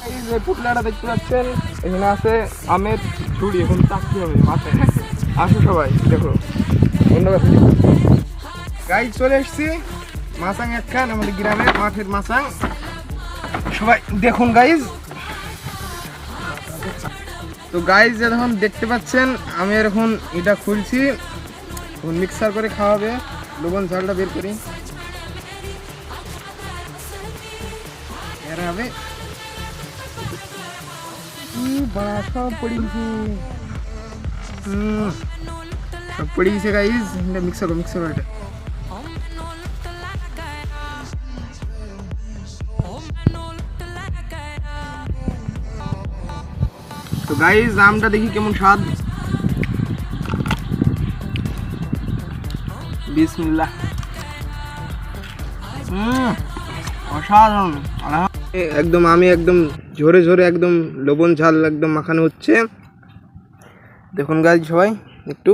এই যে পুটলাটা দেখতে পাচ্ছেন এখানে আছে আমের ঝুড়ি, এখন চাকরি হবে মাঠে। আসো সবাই দেখো অন্য কাছে গাইজ চলে এসছি মাছাং একখান আমাদের গ্রামের মাঠের মাছাং। সবাই দেখুন গাইজ। তো গাইজ যখন দেখতে পাচ্ছেন আমি এখন এটা খুলছি, এখন মিক্সার করে খাওয়াবে। লবণ ঝালটা বের করি এর হবে সব পড়ে গেছে, সব পড়ে গেছে গাইজ। এটা মিক্সার মিক্সার এটা তো গাইজ আমটা দেখি কেমন স্বাদ। বিসমিল্লাহ। অসাধারণ একদম। আমি একদম ঝরে ঝরে একদম লবণ ঝাল একদম মাখানো হচ্ছে। দেখুন গাইজ সবাই একটু